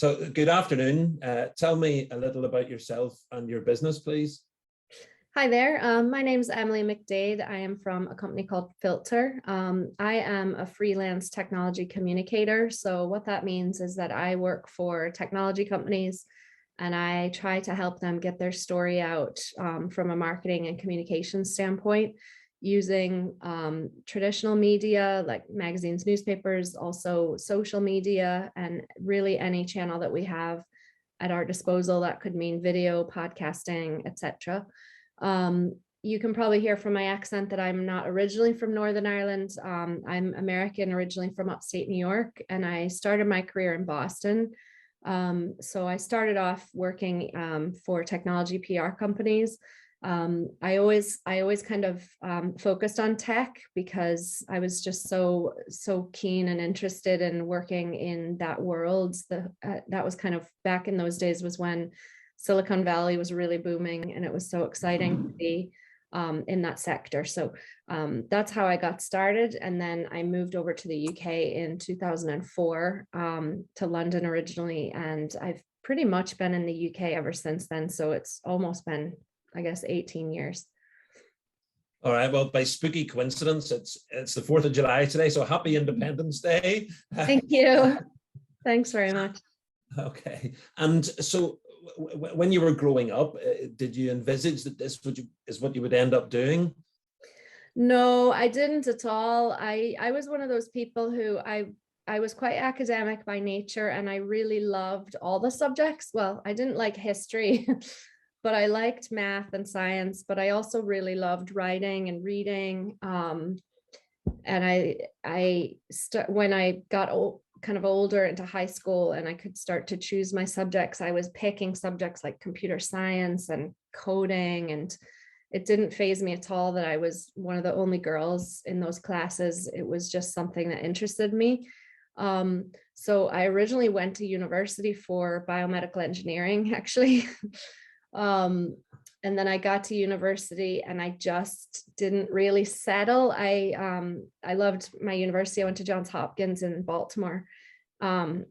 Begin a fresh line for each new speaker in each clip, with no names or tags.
So good afternoon. Tell me a little about yourself and your business, please.
Hi there. My name is Emily McDaid. I am from a company called Filter. I am a freelance technology communicator. So what that means is that I work for technology companies and I try to help them get their story out from a marketing and communication standpoint using traditional media like magazines, newspapers, also social media, and really any channel that we have at our disposal. That could mean video, podcasting, etc. You can probably hear from my accent that I'm not originally from Northern Ireland. I'm American, originally from upstate New York, and I started my career in Boston. So I started off working for technology PR companies. I always kind of focused on tech because I was just so keen and interested in working in that world. That was kind of back in those days was when Silicon Valley was really booming, and it was so exciting to be in that sector. So that's how I got started. And then I moved over to the UK in 2004 to London originally. And I've pretty much been in the UK ever since then. So it's almost been, I guess, 18 years.
All right. Well, by spooky coincidence, it's the 4th of July today. So happy Independence Day. Thank
you. Thanks very much.
Okay. And so when you were growing up, did you envisage that this is what you would end up doing?
No, I didn't at all. I was one of those people who I was quite academic by nature, and I really loved all the subjects. Well, I didn't like history, but I liked math and science, but I also really loved writing and reading. And when I got kind of older into high school and I could start to choose my subjects, I was picking subjects like computer science and coding, and it didn't faze me at all that I was one of the only girls in those classes. It was just something that interested me. So I originally went to university for biomedical engineering, actually. And then I got to university and I just didn't really settle. I loved my university. I went to Johns Hopkins in Baltimore. And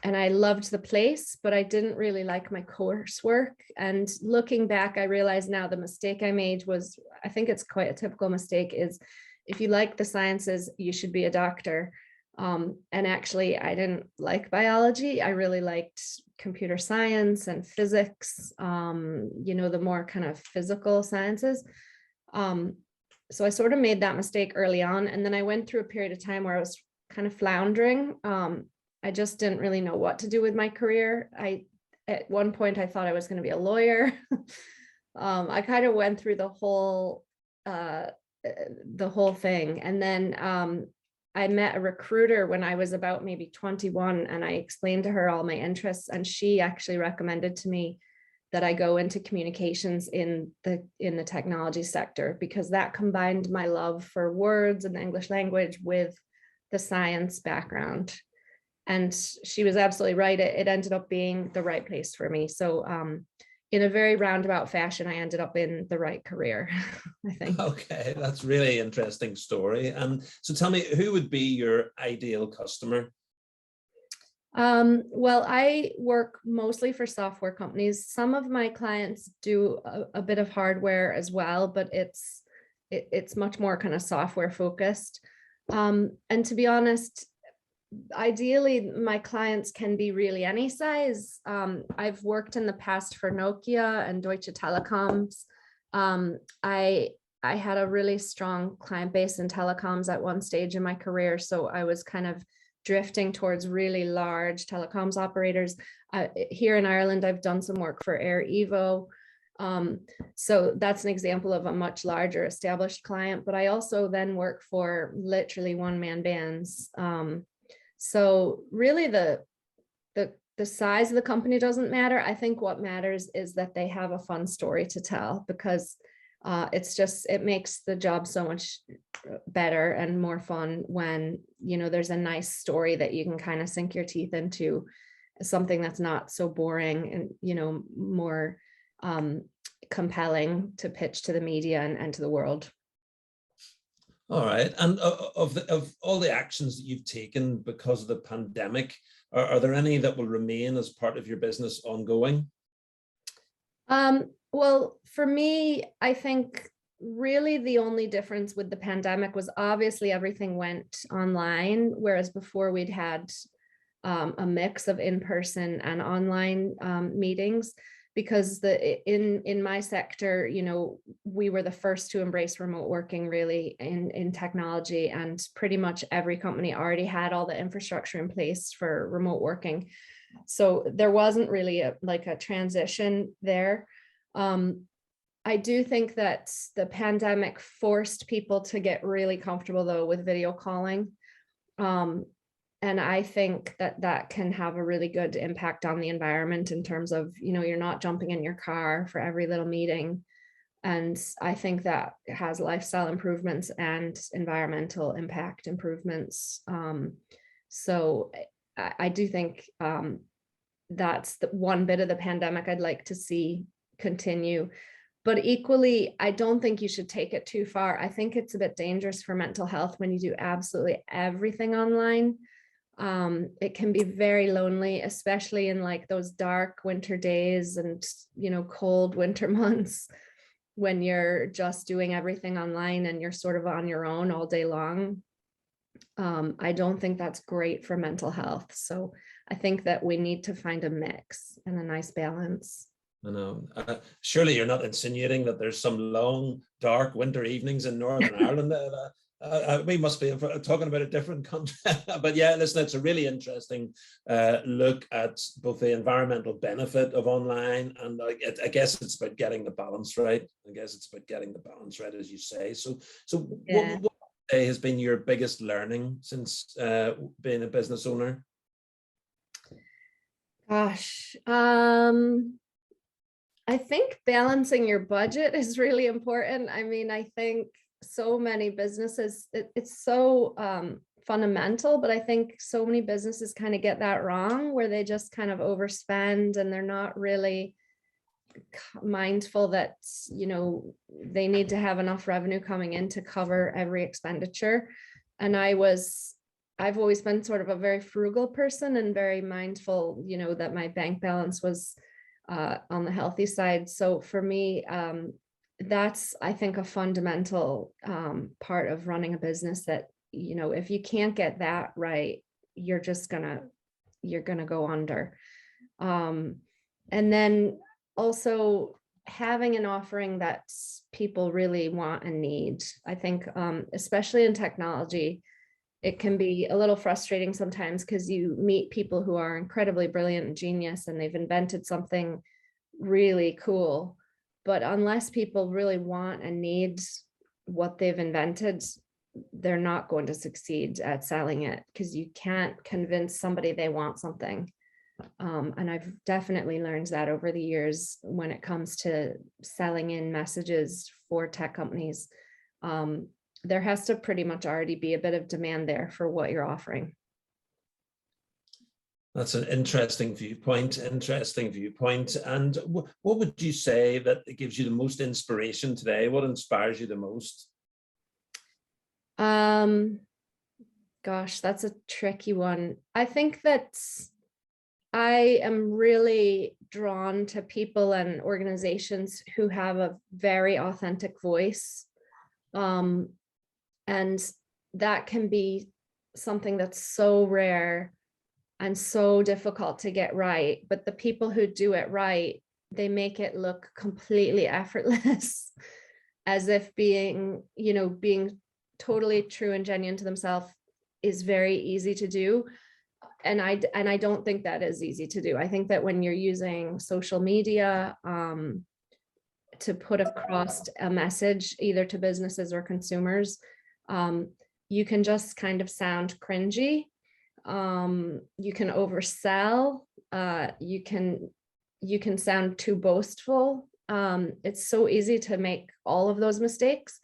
I loved the place, but I didn't really like my coursework. And looking back, I realize now the mistake I made was, I think it's quite a typical mistake, is if you like the sciences, you should be a doctor. And actually, I didn't like biology. I really liked computer science and physics, the more kind of physical sciences. So I sort of made that mistake early on. And then I went through a period of time where I was kind of floundering. I just didn't really know what to do with my career. At one point, I thought I was going to be a lawyer. I kind of went through the whole thing. And then I met a recruiter when I was about maybe 21, and I explained to her all my interests, and she actually recommended to me that I go into communications in the technology sector, because that combined my love for words and the English language with the science background. And she was absolutely right. It ended up being the right place for me. So in a very roundabout fashion, I ended up in the right career, I think.
Okay, that's really interesting story. And so tell me, who would be your ideal customer?
Well, I work mostly for software companies. Some of my clients do a bit of hardware as well, but it's much more kind of software focused. And to be honest, ideally, my clients can be really any size. I've worked in the past for Nokia and Deutsche Telecoms. I had a really strong client base in telecoms at one stage in my career, so I was kind of drifting towards really large telecoms operators. Here in Ireland, I've done some work for Air Evo. So that's an example of a much larger established client, but I also then work for literally one-man bands. So really the size of the company doesn't matter. I think what matters is that they have a fun story to tell, because it makes the job so much better and more fun when, there's a nice story that you can kind of sink your teeth into, something that's not so boring and, more compelling to pitch to the media and to the world.
All right. And of all the actions that you've taken because of the pandemic, are there any that will remain as part of your business ongoing?
Well, for me, I think really the only difference with the pandemic was obviously everything went online, whereas before we'd had a mix of in-person and online meetings, because in my sector, you know, we were the first to embrace remote working really in technology, and pretty much every company already had all the infrastructure in place for remote working. So there wasn't really a transition there. I do think that the pandemic forced people to get really comfortable though with video calling. And I think that that can have a really good impact on the environment in terms of, you know, you're not jumping in your car for every little meeting. And I think that has lifestyle improvements and environmental impact improvements. So I do think that's the one bit of the pandemic I'd like to see continue. But equally, I don't think you should take it too far. I think it's a bit dangerous for mental health when you do absolutely everything online. It can be very lonely, especially in like those dark winter days and, you know, cold winter months when you're just doing everything online and you're sort of on your own all day long. I don't think that's great for mental health. So I think that we need to find a mix and a nice balance.
I know. Surely you're not insinuating that there's some long, dark winter evenings in Northern Ireland. We must be talking about a different country. But yeah, listen, it's a really interesting look at both the environmental benefit of online, and I guess it's about getting the balance right. I guess it's about getting the balance right, as you say. So
Yeah.
what has been your biggest learning since being a business owner?
Gosh, I think balancing your budget is really important. I mean, I think so many businesses, it's so fundamental, but I think so many businesses kind of get that wrong, where they just kind of overspend and they're not really mindful that, you know, they need to have enough revenue coming in to cover every expenditure. And I've always been sort of a very frugal person and very mindful, you know, that my bank balance was on the healthy side. So for me, that's, I think, a fundamental part of running a business, that, you know, if you can't get that right, you're gonna go under. And then also having an offering that people really want and need. I think, especially in technology, it can be a little frustrating sometimes because you meet people who are incredibly brilliant and genius and they've invented something really cool. But unless people really want and need what they've invented, they're not going to succeed at selling it, because you can't convince somebody they want something. And I've definitely learned that over the years when it comes to selling in messages for tech companies. There has to pretty much already be a bit of demand there for what you're offering.
That's an interesting viewpoint. And what would you say that gives you the most inspiration today? What inspires you the most?
Gosh, that's a tricky one. I think that I am really drawn to people and organizations who have a very authentic voice. And that can be something that's so rare and so difficult to get right. But the people who do it right, they make it look completely effortless, as if being, you know, being totally true and genuine to themselves is very easy to do. And I don't think that is easy to do. I think that when you're using social media to put across a message, either to businesses or consumers, you can just kind of sound cringy. You can oversell. You can sound too boastful. It's so easy to make all of those mistakes.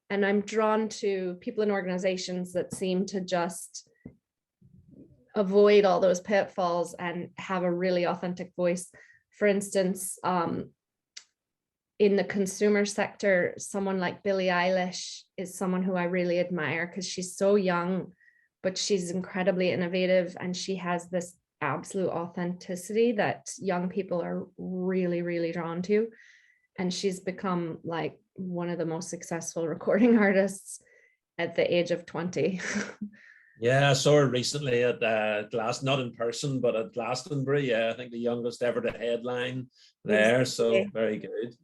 And I'm drawn to people and organizations that seem to just avoid all those pitfalls and have a really authentic voice. For instance, in the consumer sector, someone like Billie Eilish is someone who I really admire because she's so young, but she's incredibly innovative, and she has this absolute authenticity that young people are really, really drawn to. And she's become like one of the most successful recording artists at the age of 20.
Yeah, I saw her recently at not in person, but at Glastonbury. Yeah, I think the youngest ever to headline there. So very good.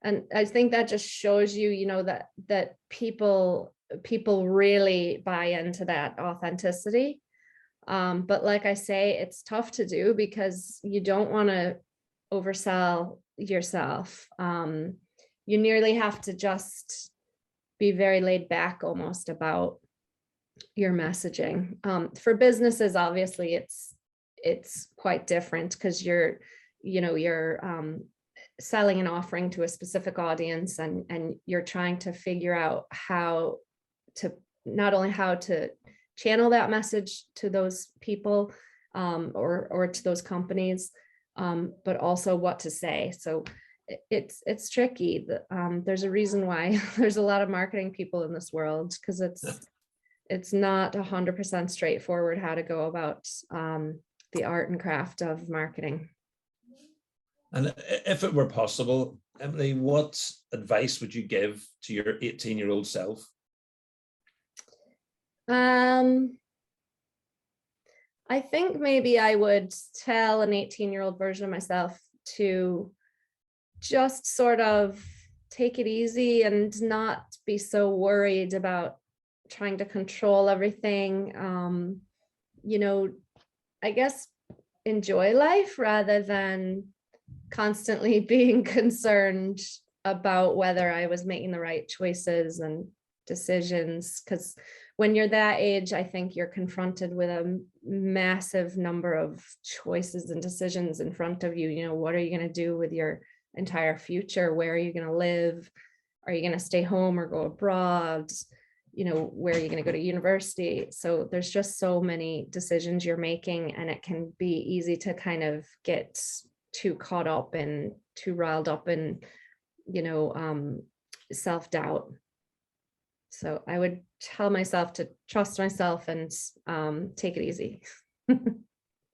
And I think that just shows you, you know, that people really buy into that authenticity. But like I say, it's tough to do because you don't want to oversell yourself. You nearly have to just be very laid back almost about your messaging. For businesses, obviously, it's quite different because you're selling and offering to a specific audience, and you're trying to figure out how to not only how to channel that message to those people or to those companies, but also what to say. So it's tricky. There's a reason why there's a lot of marketing people in this world, because it's not 100% straightforward how to go about the art and craft of marketing.
And if it were possible, Emily, what advice would you give to your 18-year-old self?
I think maybe I would tell an 18-year-old version of myself to just sort of take it easy and not be so worried about trying to control everything. I guess enjoy life rather than constantly being concerned about whether I was making the right choices and decisions. Because when you're that age, I think you're confronted with a massive number of choices and decisions in front of you. You know, what are you going to do with your entire future? Where are you going to live? Are you going to stay home or go abroad? You know, where are you going to go to university? So there's just so many decisions you're making, and it can be easy to kind of get too caught up and too riled up in, self-doubt. So I would tell myself to trust myself and take it easy.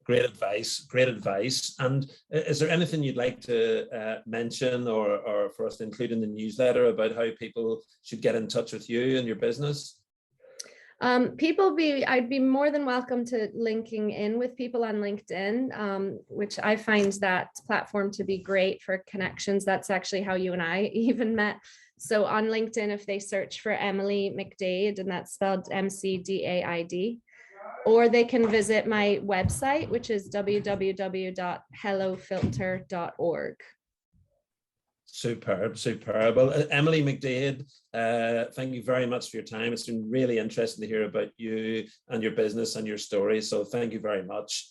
Great advice. Great advice. And is there anything you'd like to mention or for us to include in the newsletter about how people should get in touch with you and your business?
I'd be more than welcome to linking in with people on LinkedIn, which I find that platform to be great for connections. That's actually how you and I even met. So on LinkedIn, if they search for Emily McDaid, and that's spelled McDaid, or they can visit my website, which is www.hellofilter.org.
Superb. Well, Emily McDaid, thank you very much for your time. It's been really interesting to hear about you and your business and your story. So thank you very much.